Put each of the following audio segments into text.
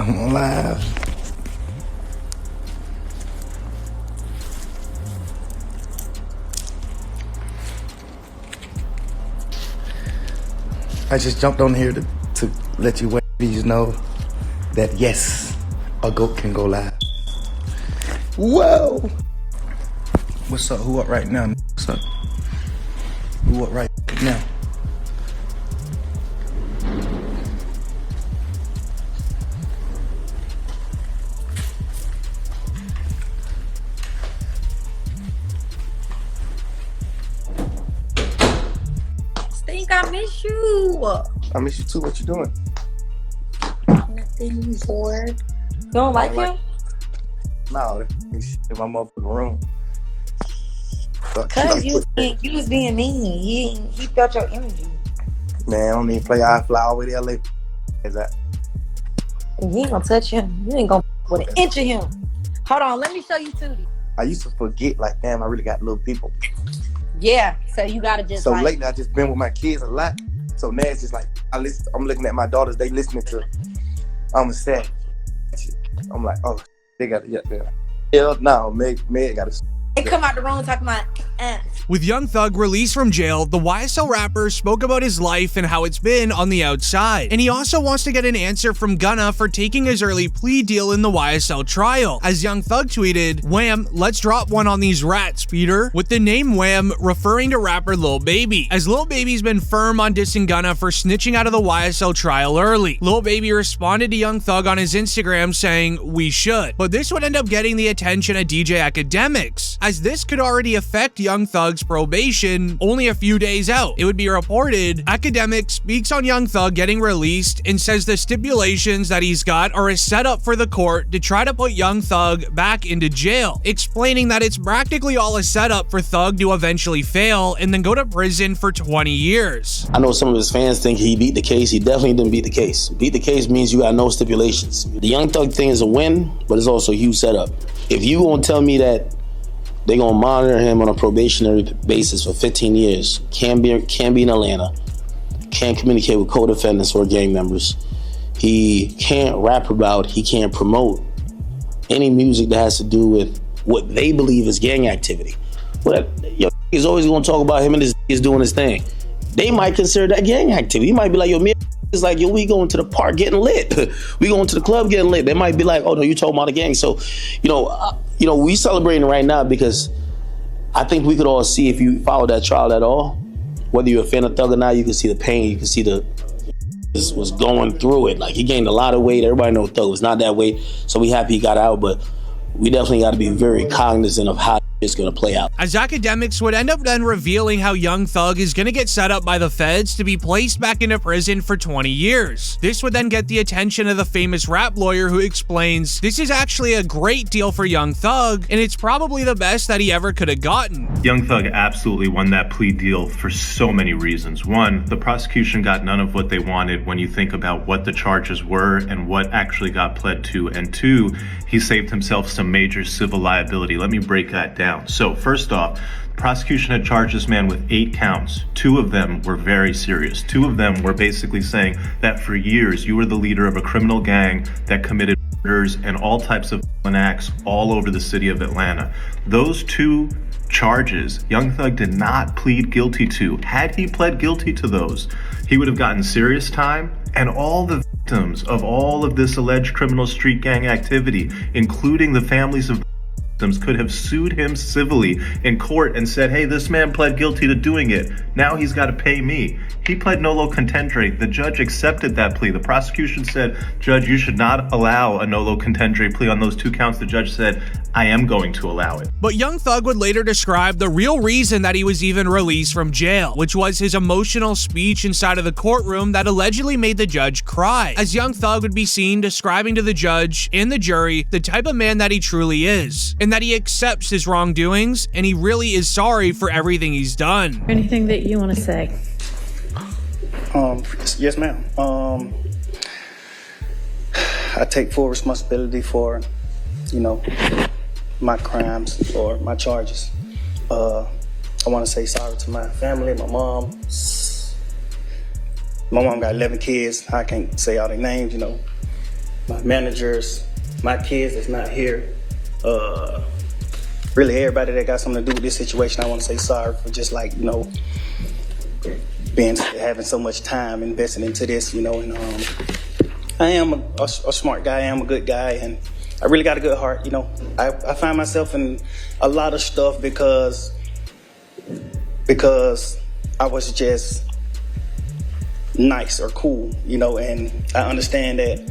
I'm on live. I just jumped on here to let you ladies know that yes, a goat can go live. Whoa! What's up? Who up right now? What's up? Who up right now? Stink, I miss you. I miss you too. What you doing? Nothing, bored. You don't like him? No, he's in my motherfucking room. Cause you was being mean. He felt your energy. Man, I don't even play. I fly all the way to LA. Is that? You ain't gonna touch him. You ain't gonna put an inch of him. Hold on, let me show you Tootie. I used to forget, like, damn, I really got little people. Yeah, so you gotta just. So lately, I just been with my kids a lot. So now it's just like I'm looking at my daughters. They listening to I'm a Savage. I'm like, oh, they got it. Yeah. Hell no, Meg got it. They come out the room talking about. With Young Thug released from jail, the YSL rapper spoke about his life and how it's been on the outside. And he also wants to get an answer from Gunna for taking his early plea deal in the YSL trial. As Young Thug tweeted, "Wham, let's drop one on these rats, Peter," with the name Wham referring to rapper Lil Baby. As Lil Baby's been firm on dissing Gunna for snitching out of the YSL trial early. Lil Baby responded to Young Thug on his Instagram saying, "We should." But this would end up getting the attention of DJ Academics, as this could already affect Young Thug's probation only a few days out. It would be reported Academic speaks on Young Thug getting released and says the stipulations that he's got are a setup for the court to try to put Young Thug back into jail, explaining that it's practically all a setup for Thug to eventually fail and then go to prison for 20 years. I know some of his fans think he beat the case. He definitely didn't beat the case. Beat the case means you got no stipulations. The Young Thug thing is a win, but it's also a huge setup. If you gonna tell me that they're gonna monitor him on a probationary basis for 15 years. Can't be in Atlanta. Can't communicate with co-defendants or gang members. He can't rap about, he can't promote any music that has to do with what they believe is gang activity. But he's always gonna talk about him and his doing his thing. They might consider that gang activity. He might be like, yo, me is like, yo, we going to the park getting lit. We going to the club getting lit. They might be like, oh no, you talking about a gang. So, we celebrating right now because I think we could all see, if you follow that trial at all, whether you're a fan of Thug or not, you can see the pain, you can see was going through it. Like, he gained a lot of weight. Everybody knows Thug was not that weight, so we happy he got out, but we definitely got to be very cognizant of how it's going to play out. As Academics would end up then revealing how Young Thug is going to get set up by the feds to be placed back into prison for 20 years. This would then get the attention of the famous rap lawyer, who explains this is actually a great deal for Young Thug, and it's probably the best that he ever could have gotten. Young Thug absolutely won that plea deal for so many reasons. One, the prosecution got none of what they wanted when you think about what the charges were and what actually got pled to. And two, he saved himself some major civil liability. Let me break that down. So first off, the prosecution had charged this man with 8 counts. 2 of them were very serious. 2 of them were basically saying that for years you were the leader of a criminal gang that committed murders and all types of violent acts all over the city of Atlanta. Those 2 charges Young Thug did not plead guilty to. Had he pled guilty to those, he would have gotten serious time, and all the victims of all of this alleged criminal street gang activity, including the families of could have sued him civilly in court and said, hey, this man pled guilty to doing it. Now he's got to pay me. He pled nolo contendere. The judge accepted that plea. The prosecution said, Judge, you should not allow a nolo contendere plea on those 2 counts. The judge said, I am going to allow it. But Young Thug would later describe the real reason that he was even released from jail, which was his emotional speech inside of the courtroom that allegedly made the judge cry, as Young Thug would be seen describing to the judge and the jury the type of man that he truly is, and that he accepts his wrongdoings and he really is sorry for everything he's done. Anything that you want to say? Yes, ma'am. I take full responsibility for, my crimes or my charges. I want to say sorry to my family, my mom. My mom got 11 kids. I can't say all their names, my managers, my kids that's not here, really everybody that got something to do with this situation. I want to say sorry for just like, you know, having so much time invested into this, you know, and I am a smart guy, I am a good guy, and I really got a good heart, you know. I find myself in a lot of stuff because I was just nice or cool, you know, and I understand that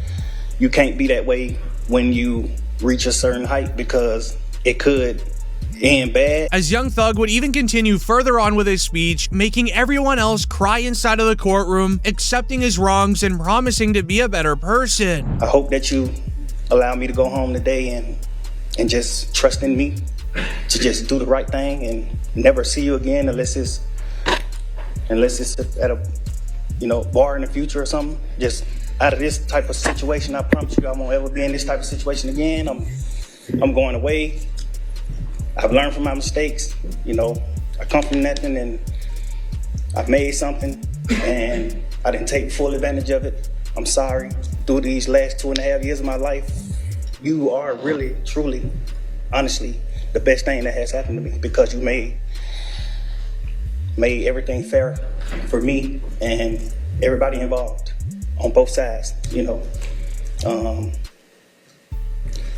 you can't be that way when you reach a certain height because it could end bad. As Young Thug would even continue further on with his speech, making everyone else cry inside of the courtroom, accepting his wrongs and promising to be a better person. I hope that you allow me to go home today and just trust in me to just do the right thing and never see you again unless it's at a, you know, bar in the future or something. Just out of this type of situation, I promise you I won't ever be in this type of situation again. I'm going away. I've learned from my mistakes. You know, I come from nothing and I've made something and I didn't take full advantage of it. I'm sorry. Through these last 2.5 years of my life, you are really, truly, honestly, the best thing that has happened to me because you made everything fair for me and everybody involved on both sides, you know.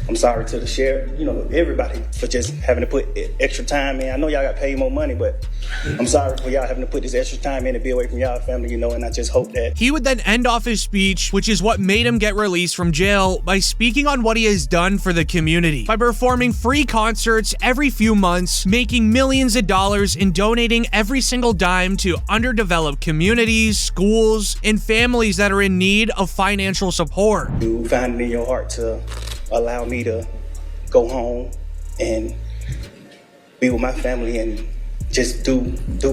I'm sorry to the sheriff, you know, everybody for just having to put extra time in. I know y'all got paid more money, but I'm sorry for y'all having to put this extra time in to be away from y'all family, you know, and I just hope that. He would then end off his speech, which is what made him get released from jail, by speaking on what he has done for the community, by performing free concerts every few months, making millions of dollars, and donating every single dime to underdeveloped communities, schools, and families that are in need of financial support. You find it in your heart to allow me to go home and be with my family and just do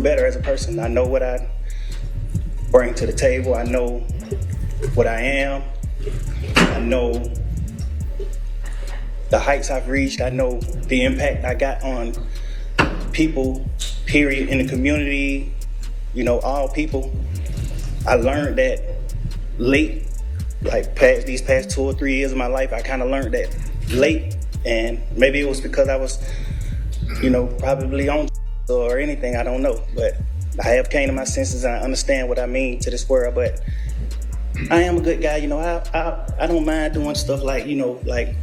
better as a person. I know what I bring to the table. I know what I am. I know the heights I've reached. I know the impact I got on people, period, in the community, you know, all people. I learned that late. Like these past 2 or 3 years of my life, I kind of learned that late, and maybe it was because I was, you know, probably on or anything, I don't know, but I have came to my senses and I understand what I mean to this world. But I am a good guy, you know. I don't mind doing stuff like, you know, like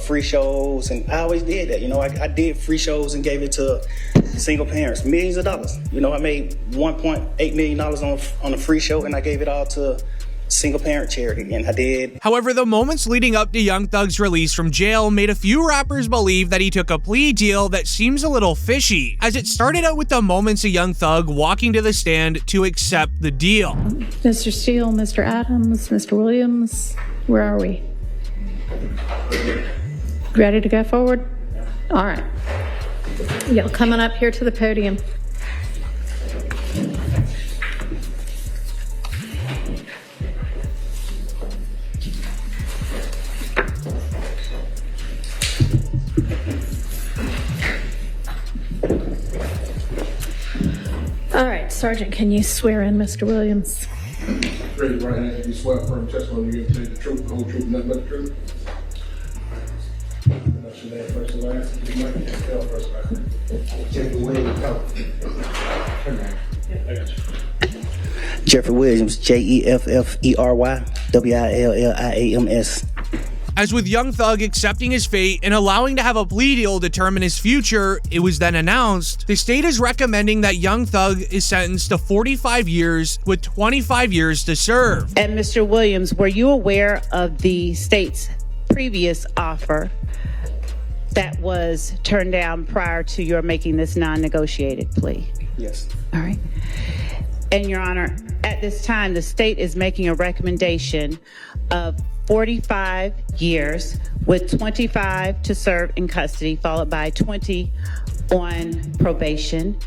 free shows, and I always did that, you know. I did free shows and gave it to single parents, millions of dollars. You know, I made $1.8 million on a free show, and I gave it all to single parent charity, and I did. However, the moments leading up to Young Thug's release from jail made a few rappers believe that he took a plea deal that seems a little fishy, as it started out with the moments of Young Thug walking to the stand to accept the deal. Mr. Steele, Mr. Adams, Mr. Williams, where are we? Ready to go forward? All right. Y'all coming up here to the podium. All right, Sergeant, can you swear in Mr. Williams? Raise your right hand and you swear firm testimony you're going to tell the truth, the whole truth, nothing but the truth. That's your name, first and last. You might can't tell first and last. Jeffrey Williams. I got you. Jeffrey Williams, JEFFERY WILLIAMS. As with Young Thug accepting his fate and allowing to have a plea deal determine his future, it was then announced the state is recommending that Young Thug is sentenced to 45 years with 25 years to serve. And Mr. Williams, were you aware of the state's previous offer that was turned down prior to your making this non-negotiated plea? Yes. All right. And Your Honor, at this time, the state is making a recommendation of 45 years with 25 to serve in custody, followed by 20 on probation.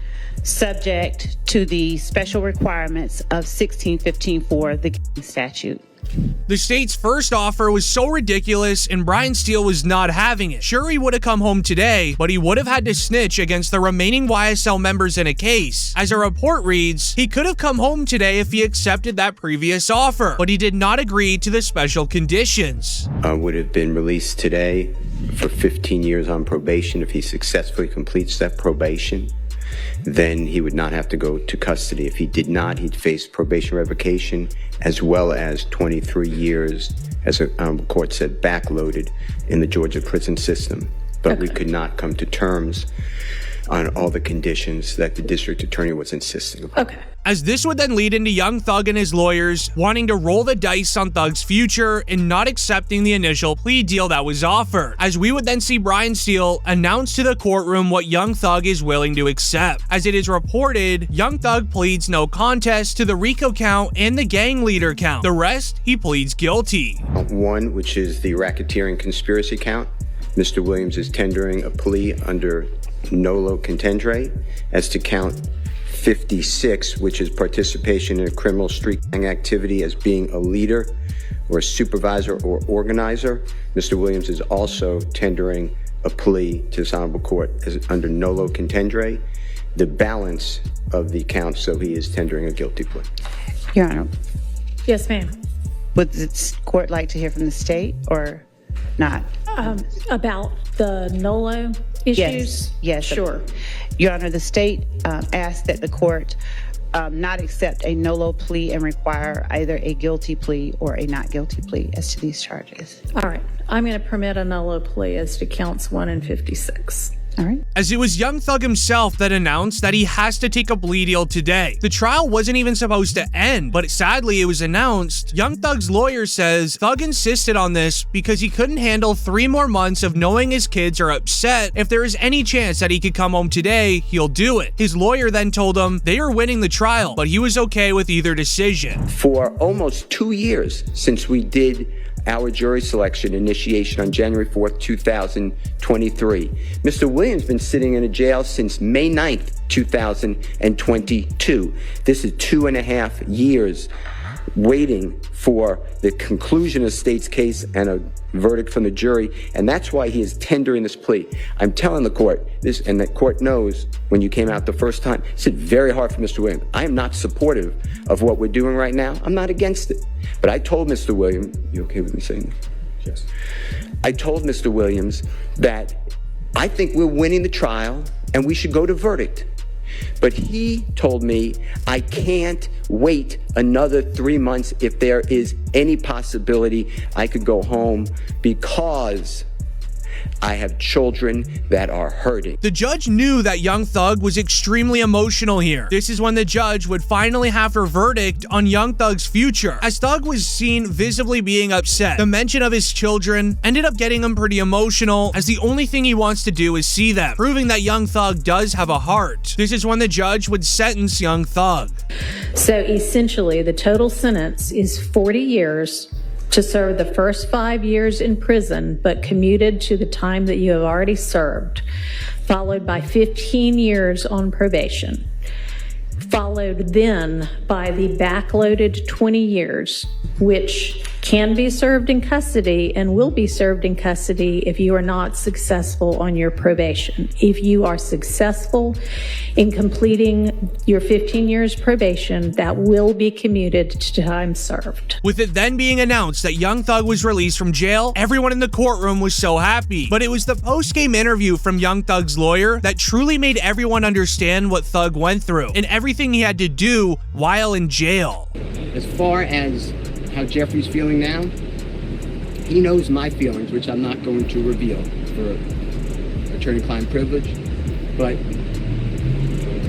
subject to the special requirements of 1615-4, the gang statute. The state's first offer was so ridiculous, and Brian Steele was not having it. Sure, he would have come home today, but he would have had to snitch against the remaining YSL members in a case. As a report reads, he could have come home today if he accepted that previous offer, but he did not agree to the special conditions. Would have been released today for 15 years on probation. If he successfully completes that probation, then he would not have to go to custody. If he did not, he'd face probation revocation as well as 23 years, as a court said, backloaded in the Georgia prison system. But we could not come to terms on all the conditions that the district attorney was insisting upon. As this would then lead into Young Thug and his lawyers wanting to roll the dice on Thug's future and not accepting the initial plea deal that was offered, as we would then see Brian Steele announce to the courtroom what Young Thug is willing to accept. As it is reported, Young Thug pleads no contest to the RICO count and the gang leader count. The rest, he pleads guilty. One, which is the racketeering conspiracy count, Mr. Williams is tendering a plea under nolo contendere. As to count 56, which is participation in a criminal street gang activity as being a leader or a supervisor or organizer, Mr. Williams is also tendering a plea to this honorable court as under nolo contendere. The balance of the counts, so he is tendering a guilty plea. Your Honor, Yes, ma'am. would the court like to hear from the state or not? About the NOLO issues? Yes. Sure. Your Honor, the state asked that the court not accept a NOLO plea and require either a guilty plea or a not guilty plea as to these charges. All right. I'm going to permit a NOLO plea as to counts 1 and 56. All right. As it was Young Thug himself that announced that he has to take a plea deal today. The trial wasn't even supposed to end, but sadly it was announced. Young Thug's lawyer says Thug insisted on this because he couldn't handle 3 more months of knowing his kids are upset. If there is any chance that he could come home today, he'll do it. His lawyer then told him they are winning the trial, but he was okay with either decision. For almost 2 years since we did our jury selection initiation on January 4th, 2023. Mr. Williams been sitting in a jail since May 9th, 2022. This is 2.5 years waiting for the conclusion of the state's case and a verdict from the jury, and that's why he is tendering this plea. I'm telling the court this, and the court knows when you came out the first time, it's very hard for Mr. Williams. I am not supportive of what we're doing right now. I'm not against it. But I told Mr. Williams, you okay with me saying this? Yes. I told Mr. Williams that I think we're winning the trial and we should go to verdict. But he told me I can't wait another 3 months if there is any possibility I could go home because I have children that are hurting. The judge knew that Young Thug was extremely emotional here. This is when the judge would finally have her verdict on Young Thug's future, as Thug was seen visibly being upset. The mention of his children ended up getting him pretty emotional, as the only thing he wants to do is see them, proving that Young Thug does have a heart. This is when the judge would sentence Young Thug. So essentially, the total sentence is 40 years to serve the first 5 years in prison, but commuted to the time that you have already served, followed by 15 years on probation, followed then by the backloaded 20 years, which can be served in custody and will be served in custody if you are not successful on your probation. If you are successful in completing your 15 years probation, that will be commuted to time served. With it then being announced that Young Thug was released from jail, everyone in the courtroom was so happy. But it was the post-game interview from Young Thug's lawyer that truly made everyone understand what Thug went through and everything he had to do while in jail. As far as how Jeffrey's feeling now, he knows my feelings, which I'm not going to reveal for attorney-client privilege, but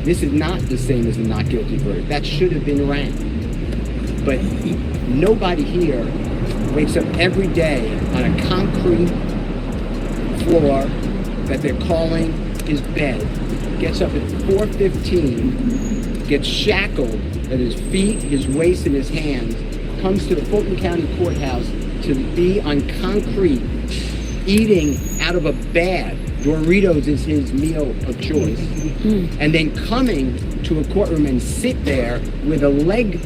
this is not the same as a not guilty verdict. That should have been rang. But nobody here wakes up every day on a concrete floor that they're calling his bed, gets up at 4:15, gets shackled at his feet, his waist, and his hands, comes to the Fulton County Courthouse to be on concrete, eating out of a bag Doritos is his meal of choice, and then coming to a courtroom and sit there with a leg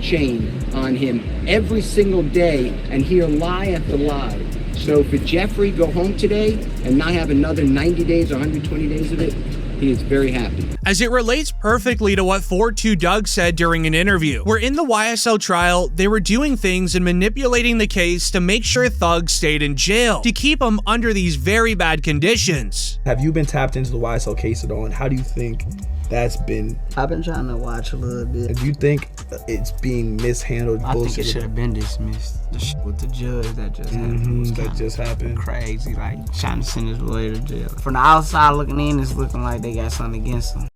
chain on him every single day and hear lie after lie. So for Jeffrey go home today and not have another 90 days or 120 days of it, he is very happy. As it relates perfectly to what 4-2 Doug said during an interview, where in the YSL trial, they were doing things and manipulating the case to make sure Thug stayed in jail, to keep him under these very bad conditions. Have you been tapped into the YSL case at all, and how do you think that's been? I've been trying to watch a little bit. Do you think it's being mishandled? I think it should have been dismissed. The shit with the judge that just happened was that just happened. Crazy, like trying to send his lawyer to jail. From the outside looking in, it's looking like they got something against him.